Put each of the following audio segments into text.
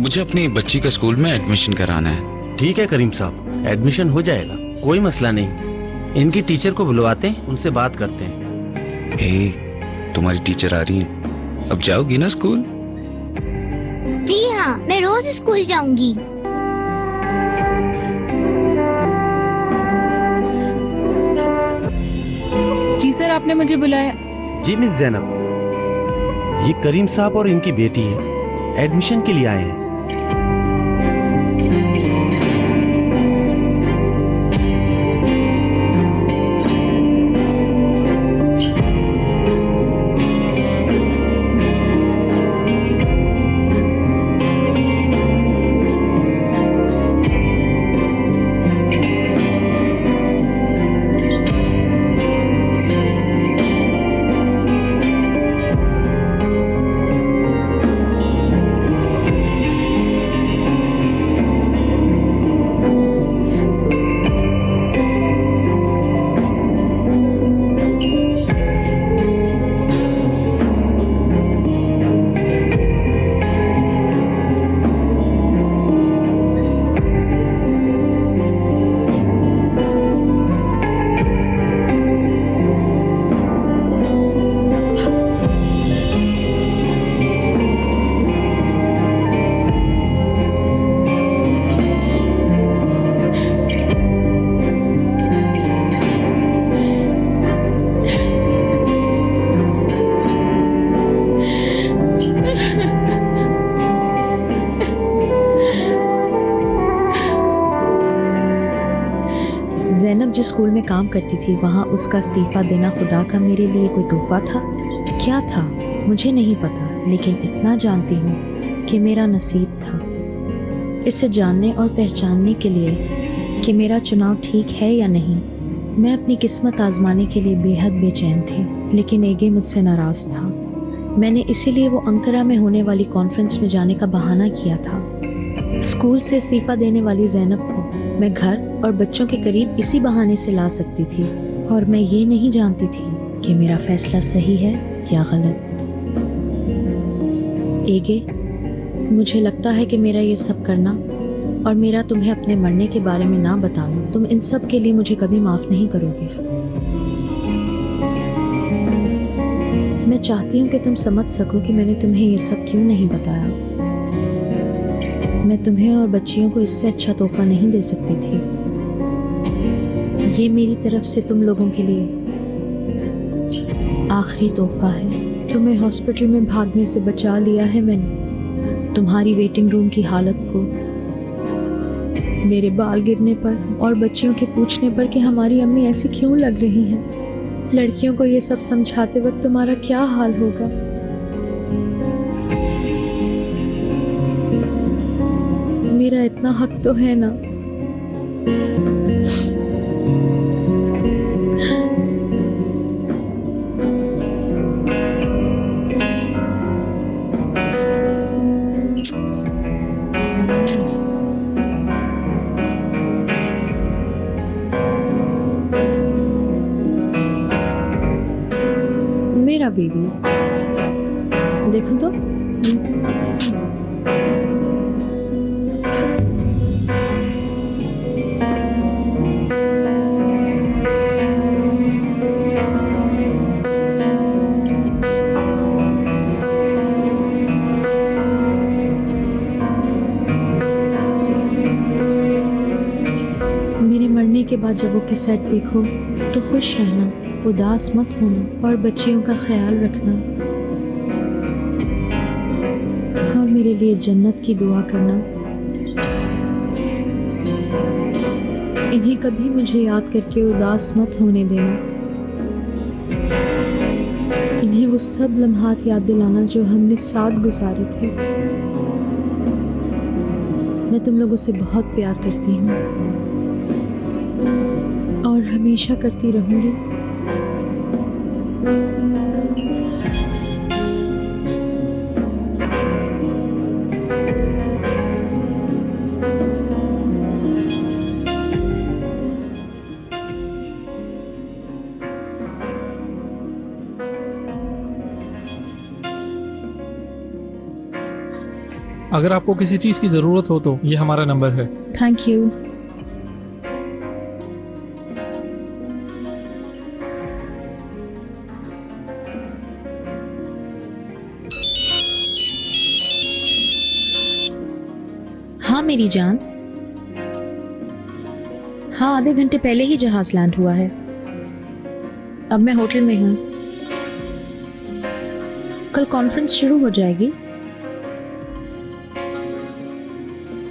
मुझे अपनी बच्ची का स्कूल में एडमिशन कराना है। ठीक है करीम साहब, एडमिशन हो जाएगा, कोई मसला नहीं। इनकी टीचर को बुलवाते हैं, उनसे बात करते हैं। हे, तुम्हारी टीचर आ रही है, अब जाओगी ना स्कूल? जी हाँ, मैं रोज स्कूल जाऊंगी। जी सर, आपने मुझे बुलाया। जी मिस जैनब, ये करीम साहब और इनकी बेटी है, एडमिशन के लिए आए हैं। जैनब जिस स्कूल में काम करती थी, वहाँ उसका इस्तीफा देना खुदा का मेरे लिए कोई तोहफा था? क्या था मुझे नहीं पता, लेकिन इतना जानती हूँ कि मेरा नसीब था। इसे जानने और पहचानने के लिए कि मेरा चुनाव ठीक है या नहीं, मैं अपनी किस्मत आजमाने के लिए बेहद बेचैन थी। लेकिन एगे मुझसे नाराज था। मैंने इसीलिए वो अंकारा में होने वाली कॉन्फ्रेंस में जाने का बहाना किया था। स्कूल से इस्तीफा देने वाली जैनब को मैं घर और बच्चों के करीब इसी बहाने से ला सकती थी, और मैं ये नहीं जानती थी कि मेरा फैसला सही है या गलत। एगे, मुझे लगता है कि मेरा ये सब करना और मेरा तुम्हें अपने मरने के बारे में ना बताना, तुम इन सब के लिए मुझे कभी माफ नहीं करोगे। मैं चाहती हूँ कि तुम समझ सको कि मैंने तुम्हें ये सब क्यों नहीं बताया। मैं तुम्हें और बच्चियों को इससे अच्छा तोहफा नहीं दे सकती थी। ये मेरी तरफ से तुम लोगों के लिए आखिरी तोहफा है। तुम्हें हॉस्पिटल में भागने से बचा लिया है मैंने, तुम्हारी वेटिंग रूम की हालत को, मेरे बाल गिरने पर और बच्चियों के पूछने पर कि हमारी अम्मी ऐसी क्यों लग रही हैं। लड़कियों को ये सब समझाते वक्त तुम्हारा क्या हाल होगा। मेरा इतना हक तो है ना। मेरा बेबी, देखो तो। मेरे मरने के बाद जब वो कैसेट देखो तो खुश रहना, उदास मत होना और बच्चियों का ख्याल रखना और मेरे लिए जन्नत की दुआ करना। इन्हें कभी मुझे याद करके उदास मत होने देना। इन्हें वो सब लम्हात याद दिलाना जो हमने साथ गुजारे थे। मैं तुम लोगों से बहुत प्यार करती हूँ और हमेशा करती रहूंगी। अगर आपको किसी चीज की जरूरत हो तो ये हमारा नंबर है। Thank you. हाँ मेरी जान। हाँ, आधे घंटे पहले ही जहाज लैंड हुआ है। अब मैं होटल में हूँ। कल कॉन्फ्रेंस शुरू हो जाएगी।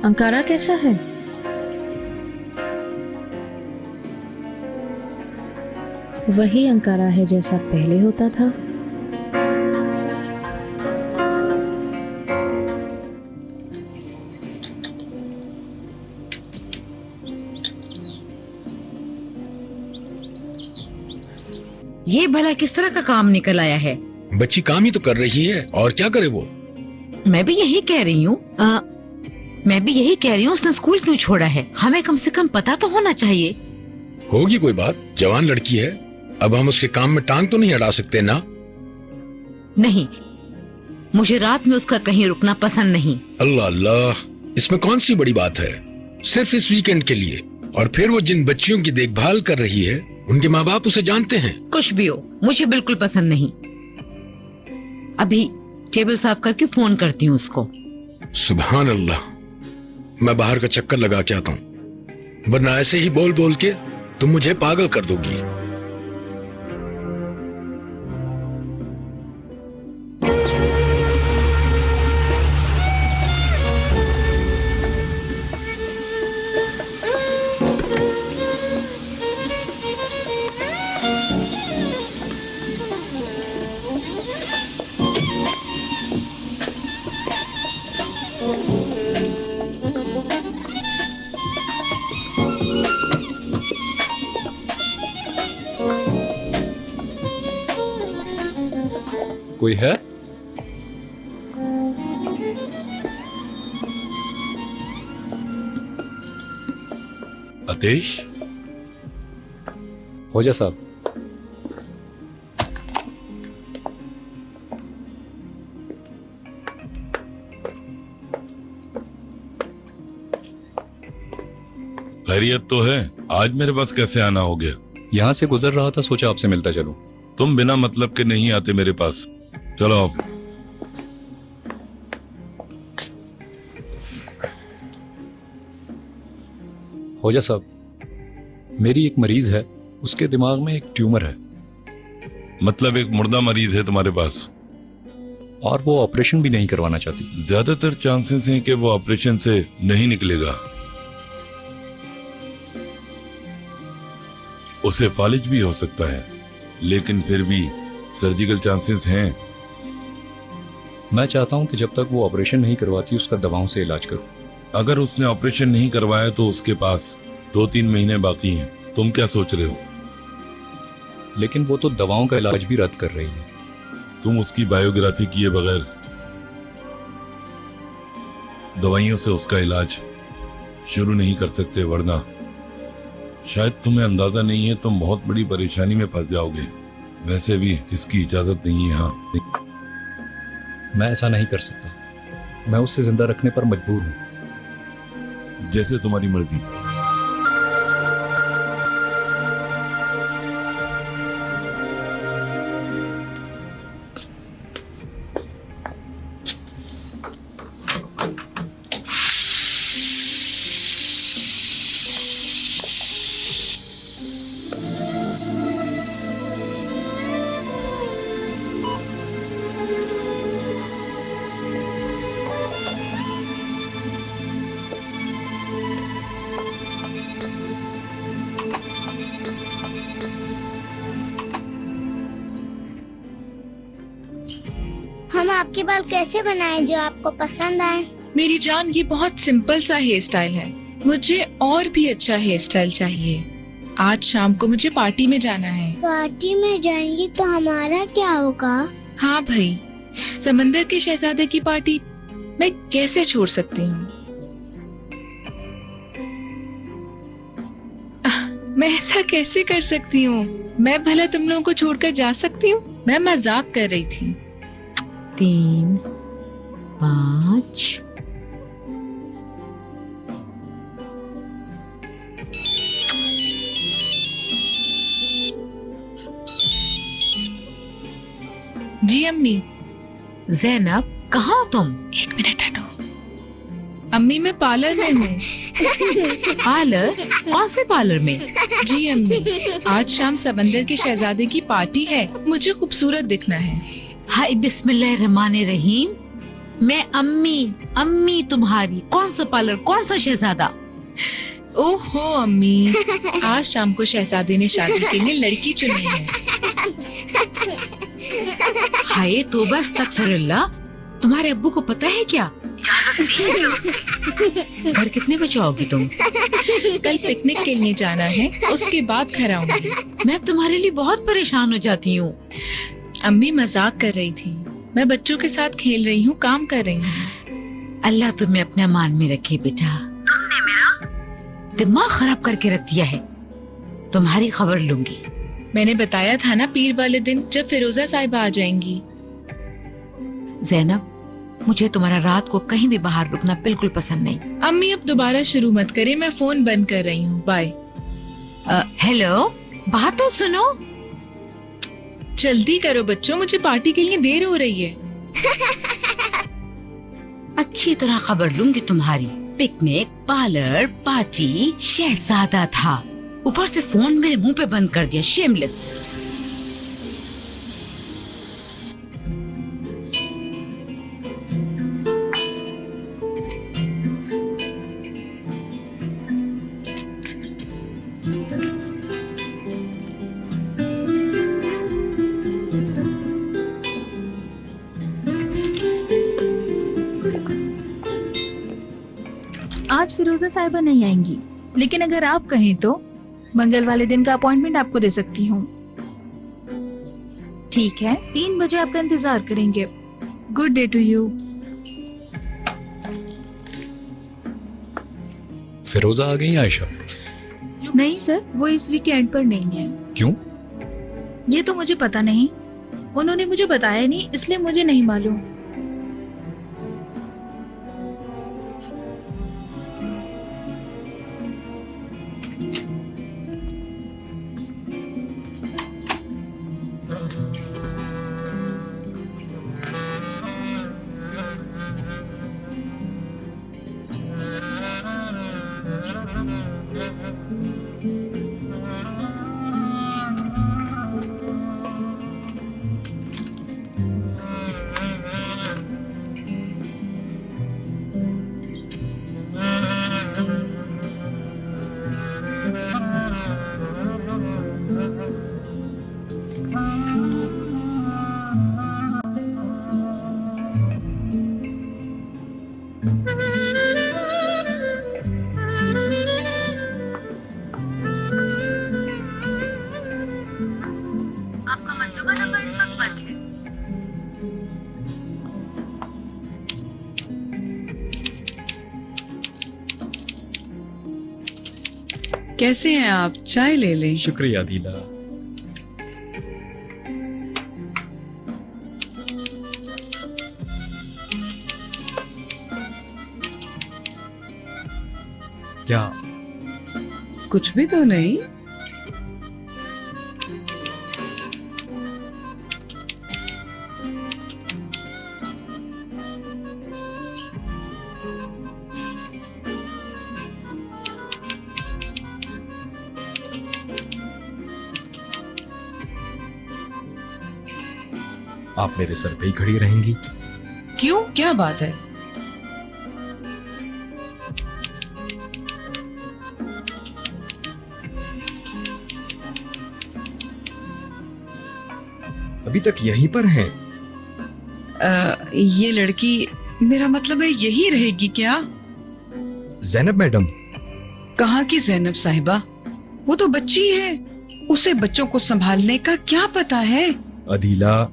अंकारा कैसा है? वही अंकारा है जैसा पहले होता था। ये भला किस तरह का काम निकल आया है? बच्ची काम ही तो कर रही है, और क्या करे वो। मैं भी यही कह रही हूँ उसने स्कूल क्यों छोड़ा है? हमें कम से कम पता तो होना चाहिए। होगी कोई बात, जवान लड़की है। अब हम उसके काम में टांग तो नहीं अड़ा सकते ना। नहीं, मुझे रात में उसका कहीं रुकना पसंद नहीं। अल्लाह अल्लाह, इसमें कौन सी बड़ी बात है? सिर्फ इस वीकेंड के लिए। और फिर वो जिन बच्चियों की देखभाल कर रही है उनके माँ बाप उसे जानते हैं। कुछ भी हो, मुझे बिल्कुल पसंद नहीं। अभी टेबल साफ करके फोन करती हूँ उसको। सुभान अल्लाह, मैं बाहर का चक्कर लगा के आता हूँ, वरना ऐसे ही बोल बोल के तुम मुझे पागल कर दोगी। कोई है? आदेश? खोजा साहब। खैरियत तो है? आज मेरे पास कैसे आना हो गया? यहाँ से गुजर रहा था, सोचा आपसे मिलता चलूं। तुम बिना मतलब के नहीं आते मेरे पास। चलो अब। खोजा साहब, मेरी एक मरीज है, उसके दिमाग में एक ट्यूमर है। मतलब एक मुर्दा मरीज है तुम्हारे पास? और वो ऑपरेशन भी नहीं करवाना चाहती। ज्यादातर चांसेस हैं कि वो ऑपरेशन से नहीं निकलेगा। उसे फालिज भी हो सकता है, लेकिन फिर भी सर्जिकल चांसेस हैं। मैं चाहता हूं कि जब तक वो ऑपरेशन नहीं करवाती उसका दवाओं से इलाज करूं। अगर उसने ऑपरेशन नहीं करवाया तो उसके पास 2-3 महीने बाकी हैं। तुम क्या सोच रहे हो? लेकिन वो तो दवाओं का इलाज भी रद्द कर रही है। तुम उसकी बायोग्राफी किए बगैर दवाइयों से उसका इलाज शुरू नहीं कर सकते, वरना शायद तुम्हें अंदाजा नहीं है, तुम बहुत बड़ी परेशानी में फंस जाओगे। वैसे भी इसकी इजाजत नहीं है। हाँ, मैं ऐसा नहीं कर सकता। मैं उसे जिंदा रखने पर मजबूर हूं। जैसे तुम्हारी मर्जी। हम आपके बाल कैसे बनाएं जो आपको पसंद आए? मेरी जान, ये बहुत सिंपल सा हेयर स्टाइल है। मुझे और भी अच्छा हेयर स्टाइल चाहिए। आज शाम को मुझे पार्टी में जाना है। पार्टी में जाएंगी तो हमारा क्या होगा? हाँ भाई, समंदर के शहजादे की पार्टी मैं कैसे छोड़ सकती हूँ? मैं ऐसा कैसे कर सकती हूँ? मैं भला तुम लोगों को छोड़कर जा सकती हूँ? मैं मजाक कर रही थी। 3, 5, जी अम्मी। जैनब, कहाँ हो तुम? 1 मिनट हटो। अम्मी मैं पार्लर में हूँ। पार्लर? कौन से पार्लर में? जी अम्मी, आज शाम समंदर के शहजादे की पार्टी है, मुझे खूबसूरत दिखना है। हाय बिस्मिल्लाहिर्रहमानिर्रहीम। मैं अम्मी तुम्हारी। कौन सा पार्लर, कौन सा शहजादा? ओहो अम्मी, आज शाम को शहजादे ने शादी के लिए लड़की चुनी है। हाय तौबा अस्तगफिरुल्लाह। तुम्हारे अब्बू को पता है क्या? घर कितने बजे आओगी तुम? कल पिकनिक के लिए जाना है, उसके बाद घर आऊंगी। मैं तुम्हारे लिए बहुत परेशान हो जाती हूँ। अम्मी मजाक कर रही थी, मैं बच्चों के साथ खेल रही हूँ, काम कर रही हूँ। अल्लाह तुम्हें अपने अमान में रखे बेटा। तुमने मेरा दिमाग खराब करके रख दिया है। तुम्हारी खबर लूंगी। मैंने बताया था ना पीर वाले दिन जब फिरोजा साहिबा आ जाएंगी। जैनब, मुझे तुम्हारा रात को कहीं भी बाहर रुकना बिल्कुल पसंद नहीं। अम्मी अब दोबारा शुरू मत करें, मैं फोन बंद कर रही हूँ, बाय। हेलो, बात तो सुनो। जल्दी करो बच्चों, मुझे पार्टी के लिए देर हो रही है। अच्छी तरह खबर लूंगी तुम्हारी। पिकनिक, पार्लर, पार्टी, शहजादा था, ऊपर से फोन मेरे मुंह पे बंद कर दिया। शेमलेस। आज फिरोजा साहिबा नहीं आएंगी, लेकिन अगर आप कहें तो मंगल वाले दिन का अपॉइंटमेंट आपको दे सकती हूँ। ठीक है, 3 बजे आपका इंतजार करेंगे। Good day to you. Firoza आ गई आयशा? नहीं सर, वो इस वीकेंड पर नहीं है। क्यों? ये तो मुझे पता नहीं, उन्होंने मुझे बताया नहीं, इसलिए मुझे नहीं मालूम। कैसे हैं आप? चाय ले लें। शुक्रिया दीला। क्या? कुछ भी तो नहीं। आप मेरे सर पे ही खड़ी रहेंगी? क्यों, क्या बात है? अभी तक यहीं पर हैं? ये लड़की, मेरा मतलब है यही रहेगी क्या? जैनब मैडम। कहाँ की जैनब साहिबा? वो तो बच्ची है, उसे बच्चों को संभालने का क्या पता है? अदीला,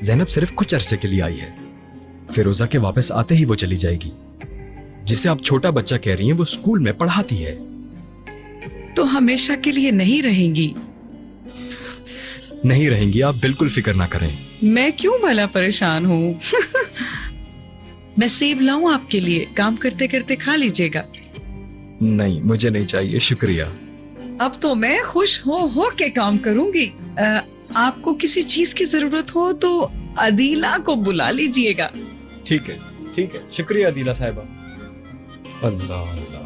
जैनब सिर्फ कुछ अरसे के लिए आई है। फिरोजा के वापस आते ही वो चली जाएगी। जिसे आप छोटा बच्चा कह रही हैं, वो स्कूल में पढ़ाती है। तो हमेशा के लिए नहीं रहेंगी? नहीं रहेंगी, आप बिल्कुल फिक्र ना करें। मैं क्यों भला परेशान हूँ? मैं सेब लाऊं आपके लिए, काम करते करते खा लीजिएगा। नहीं, मुझे नहीं चाहिए, शुक्रिया। अब तो मैं खुश हो के काम करूंगी। आपको किसी चीज की जरूरत हो तो अदीला को बुला लीजिएगा। ठीक है, ठीक है, शुक्रिया अदीला साहिबा। अल्लाह अल्लाह।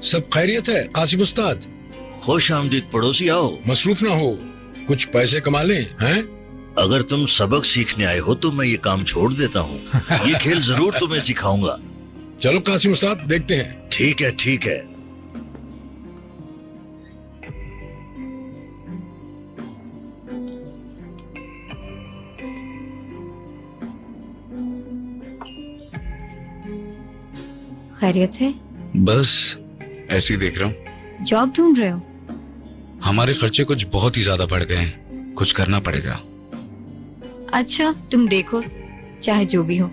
सब खैरियत है कासिम उस्ताद? खुश आमदीद पड़ोसी, आओ। मसरूफ ना हो, कुछ पैसे कमा लें, हैं? अगर तुम सबक सीखने आए हो तो मैं ये काम छोड़ देता हूँ। ये खेल जरूर तुम्हें सिखाऊंगा। चलो कासिम उस्ताद, देखते हैं। ठीक है, ठीक है। खैरियत है? बस ऐसे ही देख रहा हूँ। जॉब ढूंढ रहे हो? हमारे खर्चे कुछ बहुत ही ज्यादा बढ़ गए हैं, कुछ करना पड़ेगा। अच्छा तुम देखो, चाहे जो भी हो।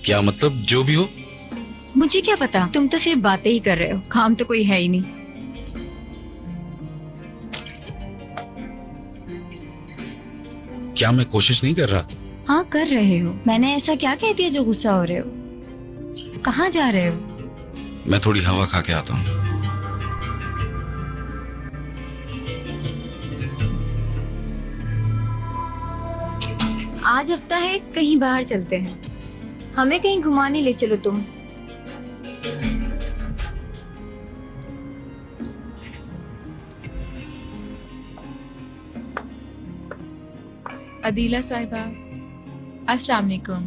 क्या मतलब जो भी हो? मुझे क्या पता, तुम तो सिर्फ बातें ही कर रहे हो, काम तो कोई है ही नहीं। क्या मैं कोशिश नहीं कर रहा? हाँ कर रहे हो। मैंने ऐसा क्या कह दिया जो गुस्सा हो रहे हो? कहाँ जा रहे हो? मैं थोड़ी हवा खा के आता हूँ। आज हफ्ता है, कहीं बाहर चलते हैं। हमें कहीं घुमाने ले चलो तुम। अदीला साहिबा, अस्सलाम वालेकुम।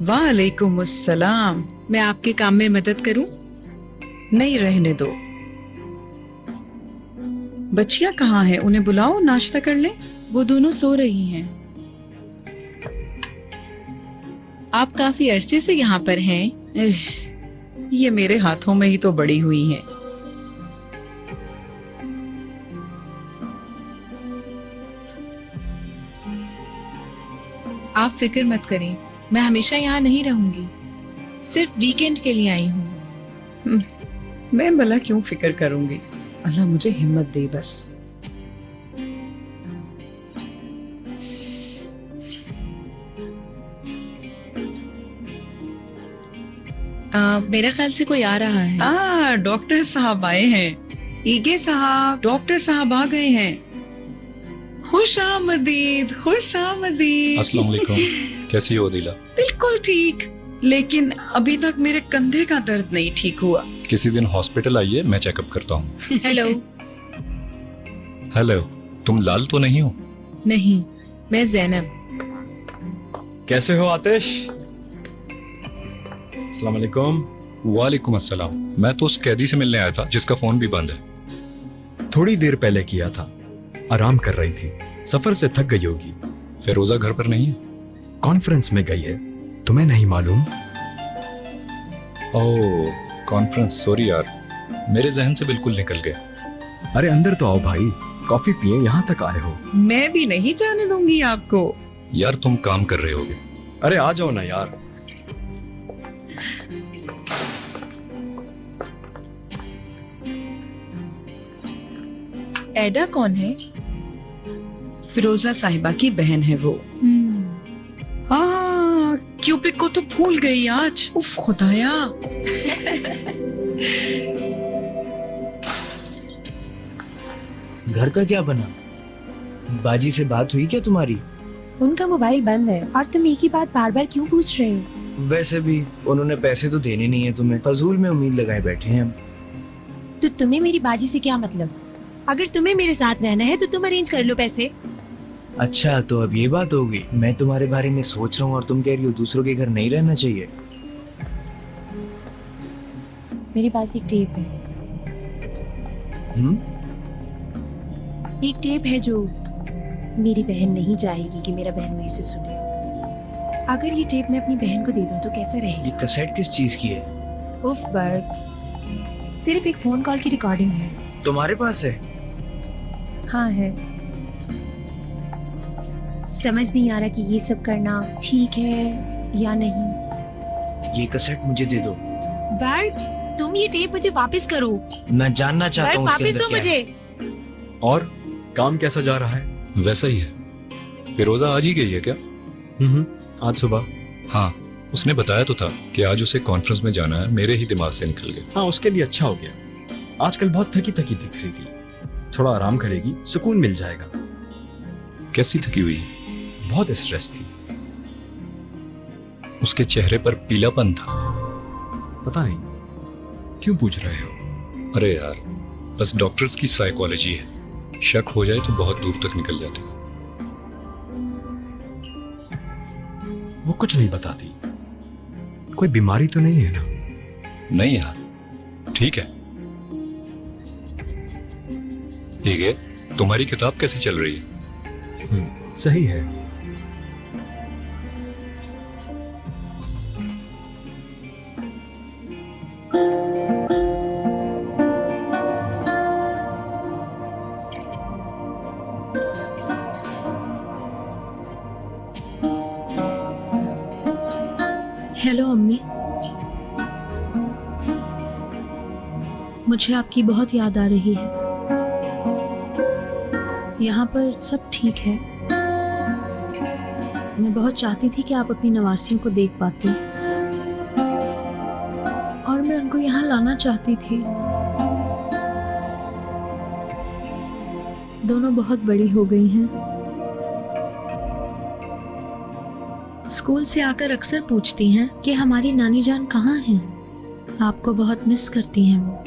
वालेकुम अस्सलाम। मैं आपके काम में मदद करूं? नहीं, रहने दो। बच्चियां कहाँ हैं? उन्हें बुलाओ, नाश्ता कर ले। वो दोनों सो रही हैं। आप काफी अरसे से यहाँ पर हैं। ये मेरे हाथों में ही तो बड़ी हुई हैं। आप फिक्र मत करें, मैं हमेशा यहाँ नहीं रहूंगी, सिर्फ वीकेंड के लिए आई हूँ। मैं भला क्यों फिक्र करूंगी, अल्लाह मुझे हिम्मत दे बस। मेरा ख्याल से कोई आ रहा है। डॉक्टर साहब आए हैं। ईगे साहब, डॉक्टर साहब आ गए हैं। खुश आमदीद, खुश आमदीद। अस्सलाम वालेकुम। कैसी हो अदीला? बिल्कुल ठीक, लेकिन अभी तक मेरे कंधे का दर्द नहीं ठीक हुआ। किसी दिन हॉस्पिटल आइए, मैं चेकअप करता हूँ। हेलो। हेलो, तुम लाल तो नहीं हो? नहीं, मैं जैनब। कैसे हो आतिश? अस्सलाम वालेकुम। वालेकुम अस्सलाम। मैं तो उस कैदी से मिलने आया था जिसका फोन भी बंद है। थोड़ी देर पहले किया था, आराम कर रही थी, सफर से थक गई होगी। फिरोजा घर पर नहीं है, कॉन्फ्रेंस में गई है। तुम्हें नहीं मालूम? ओह कॉन्फ्रेंस, सॉरी यार, मेरे जहन से बिल्कुल निकल गया। अरे अंदर तो आओ भाई, कॉफी पिए, यहाँ तक आए हो। मैं भी नहीं जाने दूंगी आपको। यार तुम काम कर रहे होगे। अरे आ जाओ ना यार। एडा कौन है? फिरोजा साहिबा की बहन है वो। क्यूपिक को तो भूल गई आज। उफ खुदाया। घर का क्या बना? बाजी से बात हुई क्या तुम्हारी? उनका मोबाइल बंद है और तुम एक ही बात बार बार क्यों पूछ रहे हो? वैसे भी उन्होंने पैसे तो देने नहीं है तुम्हें, फजूल में उम्मीद लगाए बैठे हैं हम। तो तुम्हें मेरी बाजी से क्या मतलब? अगर तुम्हें मेरे साथ रहना है तो तुम अरेंज कर लो पैसे। अच्छा तो अब ये बात होगी। मैं तुम्हारे बारे में सोच रहा हूँ और तुम कह रही हो दूसरों के घर नहीं रहना चाहिए। मेरे पास एक टेप है। एक टेप है जो मेरी बहन नहीं चाहेगी कि मेरा बहन इसे सुने। अगर ये टेप मैं अपनी बहन को दे दूं तो कैसा रहेगा? ये कैसेट किस चीज की है? उफ बर्ग, सिर्फ एक फोन कॉल की रिकॉर्डिंग है। तुम्हारे पास है? हाँ है। समझ नहीं आ रहा कि ये सब करना ठीक है या नहीं। ये कैसेट मुझे दे दो। बर्ग, तुम ये टेप मुझे वापस करो। मैं जानना चाहता हूँ वापस दो मुझे। और काम कैसा जा रहा है? वैसा ही है। फिरोजा आज ही गई है क्या? आज सुबह। हाँ, उसने बताया तो था कि आज उसे कॉन्फ्रेंस में जाना है, मेरे ही दिमाग से निकल गया। हाँ, उसके लिए अच्छा हो गया। आजकल बहुत थकी थकी दिख रही थी। थोड़ा आराम करेगी, सुकून मिल जाएगा। कैसी थकी हुई? बहुत स्ट्रेस थी। उसके चेहरे पर पीलापन था। पता नहीं क्यों पूछ रहे हो? अरे यार, बस डॉक्टर्स की साइकोलॉजी है, शक हो जाए तो बहुत दूर तक निकल जाते हैं। वो कुछ नहीं बताती। कोई बीमारी तो नहीं है ना? नहीं यार, ठीक है। ठीक है, तुम्हारी किताब कैसी चल रही है? सही है। हेलो अम्मी, मुझे आपकी बहुत याद आ रही है। यहाँ पर सब ठीक है। मैं बहुत चाहती थी कि आप अपनी नवासियों को देख पाती, और मैं उनको यहाँ लाना चाहती थी। दोनों बहुत बड़ी हो गई हैं। स्कूल से आकर अक्सर पूछती हैं कि हमारी नानी जान कहाँ हैं। आपको बहुत मिस करती हैं वो।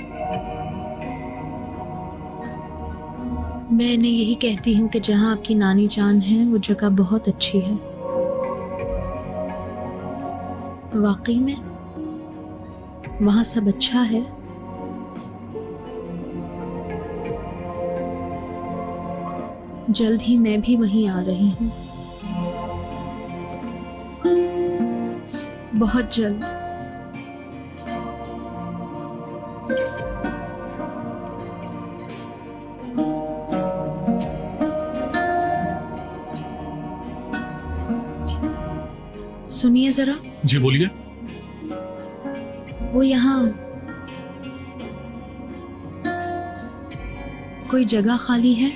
मैं इन्हें यही कहती हूँ कि जहाँ आपकी नानी जान है वो जगह बहुत अच्छी है। वाकई में वहाँ सब अच्छा है। जल्द ही मैं भी वहीं आ रही हूँ, बहुत जल्द। सुनिए जरा। जी बोलिए। वो यहाँ कोई जगह खाली है?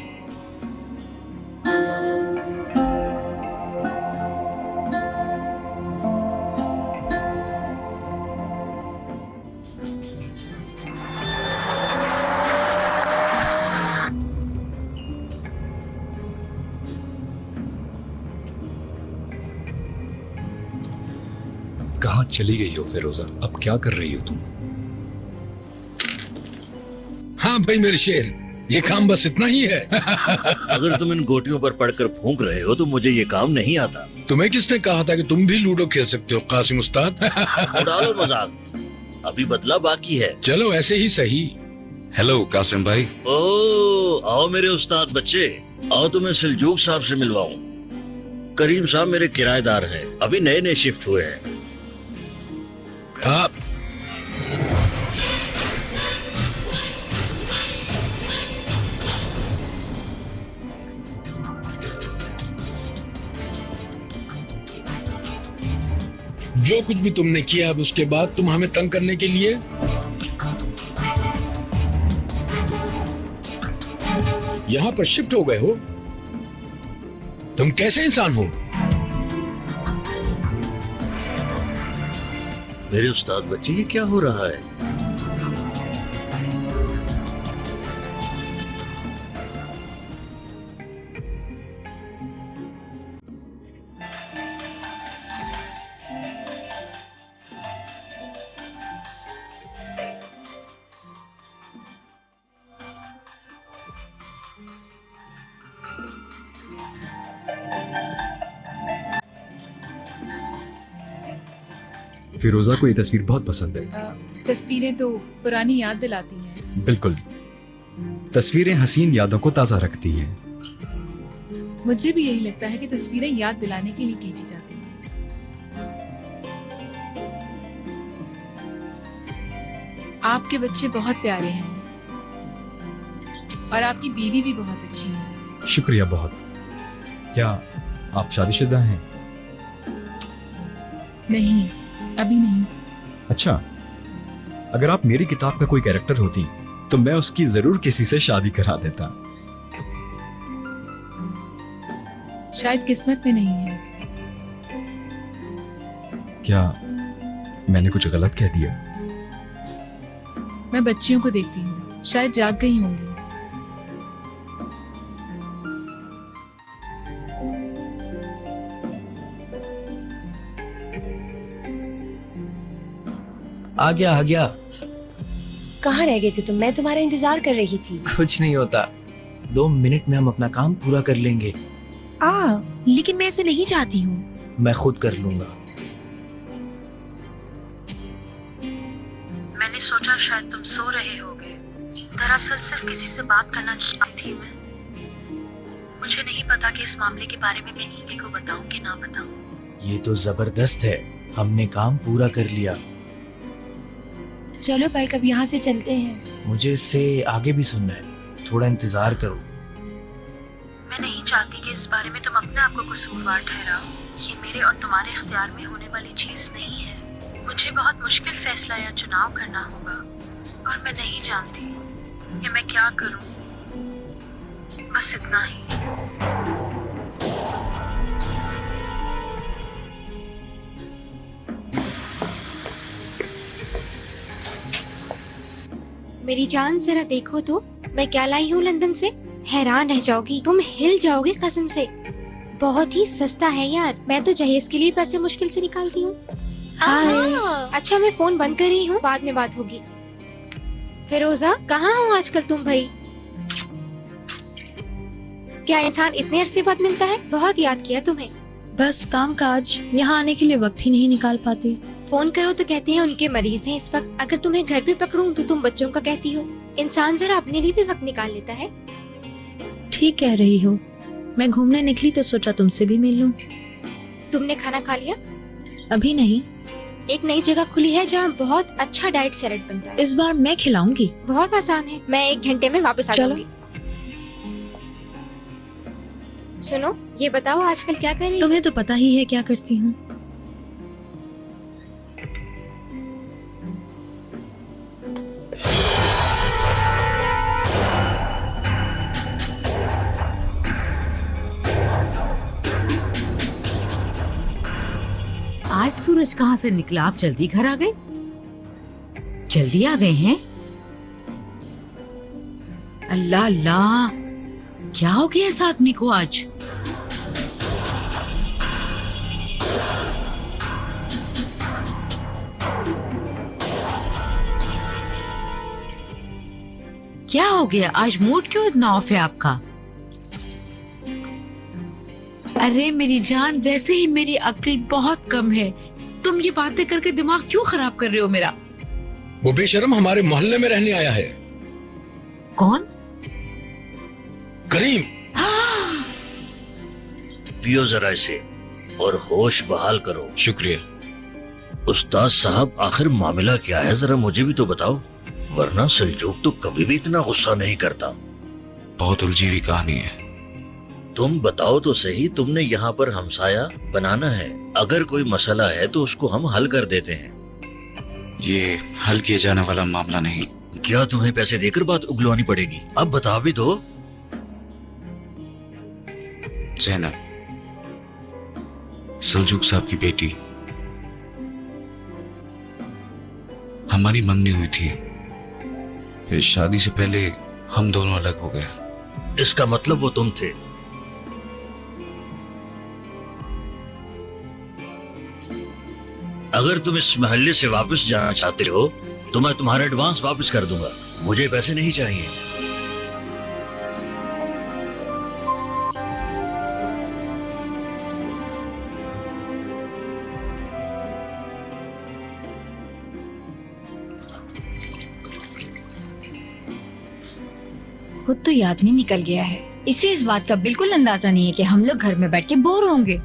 कहाँ चली गई हो फिरोजा? अब क्या कर रही हो तुम? हाँ भाई मेरे शेर, ये काम बस इतना ही है। अगर तुम इन गोटियों पर पड़कर फूंक रहे हो तो मुझे ये काम नहीं आता। तुम्हें किसने कहा था कि तुम भी लूडो खेल सकते हो कासिम उस्ताद? उड़ा लो मजाक, अभी बदला बाकी है। चलो ऐसे ही सही। हेलो कासिम भाई। ओ आओ मेरे उस्ताद बच्चे, आओ तुम्हें सिलजूक साहब से मिलवाऊं। करीम साहब मेरे किराएदार हैं, अभी नए नए शिफ्ट हुए हैं। आप जो कुछ भी तुमने किया अब उसके बाद तुम हमें तंग करने के लिए यहाँ पर शिफ्ट हो गए हो? तुम कैसे इंसान हो? मेरे उस्ताद बच्चे, ये क्या हो रहा है? फिरोजा को ये तस्वीर बहुत पसंद है। तस्वीरें तो पुरानी याद दिलाती हैं। बिल्कुल, तस्वीरें हसीन यादों को ताजा रखती हैं। मुझे भी यही लगता है कि तस्वीरें याद दिलाने के लिए खींची जाती हैं। आपके बच्चे बहुत प्यारे हैं और आपकी बीवी भी बहुत अच्छी है। शुक्रिया बहुत। क्या आप शादीशुदा हैं? नहीं, अभी नहीं। अच्छा, अगर आप मेरी किताब का कोई कैरेक्टर होती तो मैं उसकी जरूर किसी से शादी करा देता। शायद किस्मत में नहीं है। क्या मैंने कुछ गलत कह दिया? मैं बच्चियों को देखती हूँ, शायद जाग गई होंगी। आ गया। कहाँ रह गए थे तुम? मैं तुम्हारा इंतजार कर रही थी। कुछ नहीं होता, 2 मिनट में हम अपना काम पूरा कर लेंगे। लेकिन मैं ऐसे नहीं चाहती हूँ। मैं खुद कर लूंगा। मैंने सोचा शायद तुम सो रहे होगे। दरअसल सिर्फ किसी से बात करना चाहती थी मैं। मुझे नहीं पता कि इस मामले के बारे में मैं ईके को बताऊं कि ना बताऊं। ये तो जबरदस्त है, हमने काम पूरा कर लिया। चलो पर कब यहाँ से चलते हैं। मुझे इससे आगे भी सुनना है, थोड़ा इंतजार करो। मैं नहीं चाहती कि इस बारे में तुम अपने आप को कसूरवार ठहराओ। ये मेरे और तुम्हारे इख्तियार में होने वाली चीज नहीं है। मुझे बहुत मुश्किल फैसला या चुनाव करना होगा और मैं नहीं जानती कि मैं क्या करूं। बस इतना ही। मेरी जान जरा देखो तो मैं क्या लाई हूँ लंदन से। हैरान रह जाओगी, तुम हिल जाओगे कसम से। बहुत ही सस्ता है यार। मैं तो जहेज के लिए पैसे मुश्किल से निकालती हूँ। अच्छा मैं फोन बंद कर रही हूँ, बाद में बात होगी। फिरोजा कहाँ हो आजकल तुम भाई? क्या इंसान इतने अरसे बाद मिलता है? बहुत याद किया तुम्हें। बस काम काज, यहाँ आने के लिए वक्त ही नहीं निकाल पाती। फोन करो तो कहते हैं उनके मरीज हैं इस वक्त। अगर तुम्हें घर पे पकड़ूं तो तुम बच्चों का कहती हो। इंसान जरा अपने लिए भी वक्त निकाल लेता है। ठीक कह रही हो। मैं घूमने निकली तो सोचा तुमसे भी मिल लूं। तुमने खाना खा लिया? अभी नहीं। एक नई जगह खुली है जहाँ बहुत अच्छा डाइट सैलेड बनता है। इस बार मैं खिलाऊंगी। बहुत आसान है, मैं 1 घंटे में वापस आ जाऊंगी। सुनो ये बताओ आजकल क्या कर रही हो? तुम्हें तो पता ही है क्या करती हूँ। आज सूरज कहाँ से निकला? आप जल्दी घर आ गए? जल्दी आ गए हैं? अल्लाह अल्लाह, क्या हो गया इस आदमी को आज? क्या हो गया आज? मूड क्यों इतना ऑफ है आपका? अरे मेरी जान, वैसे ही मेरी अक्ल बहुत कम है। तुम ये बातें करके दिमाग क्यों खराब कर रहे हो मेरा? वो बेशरम हमारे मोहल्ले में रहने आया है। कौन? करीम। पियो जरा इसे और होश बहाल करो। शुक्रिया। उस्ताद साहब आखिर मामला क्या है, जरा मुझे भी तो बताओ, वरना सलजूक तो कभी भी इतना गुस्सा नहीं करता। बहुत उलझी हुई कहानी है। तुम बताओ तो सही, तुमने यहाँ पर हमसाया बनाना है। अगर कोई मसला है तो उसको हम हल कर देते हैं। ये हल किए जाने वाला मामला नहीं। क्या तुम्हें पैसे देकर बात उगलवानी पड़ेगी? अब बता भी दो। जैनब, सलजूक साहब की बेटी, हमारी मंगनी हुई थी, फिर शादी से पहले हम दोनों अलग हो गए। इसका मतलब वो तुम थे? अगर तुम इस महल्ले से वापस जाना चाहते हो तो मैं तुम्हारा एडवांस वापस कर दूंगा। मुझे पैसे नहीं चाहिए। खुद तो याद में निकल गया है। इसे इस बात का बिल्कुल अंदाजा नहीं है कि हम लोग घर में बैठ के बोर होंगे।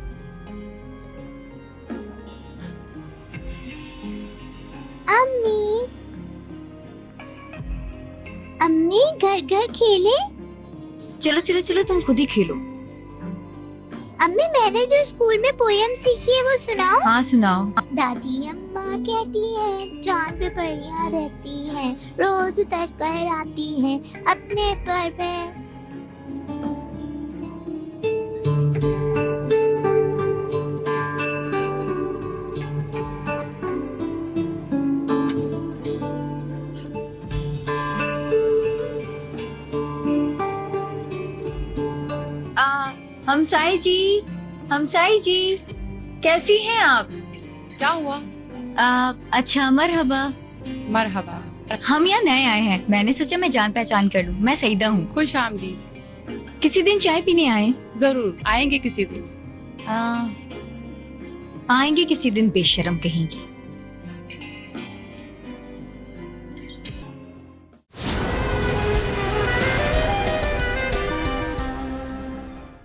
अम्मी घर घर खेले। चलो चलो चलो, तुम खुद ही खेलो। अम्मी मैंने जो स्कूल में पोयम सीखी है वो सुनाओ। हाँ सुनाओ। दादी अम्मा कहती है चांद पे परियां रहती हैं, रोज उतर कर आती हैं अपने पर पे। हमसाई जी, कैसी हैं आप? क्या हुआ? अच्छा, मरहबा। मरहबा। हम यहाँ नए आए हैं, मैंने सोचा मैं जान पहचान कर लूं। मैं सईदा हूँ। खुश आमदीद। किसी दिन चाय पीने आए? जरूर आएंगे किसी दिन। आएंगे किसी दिन, बेशरम कहेंगे।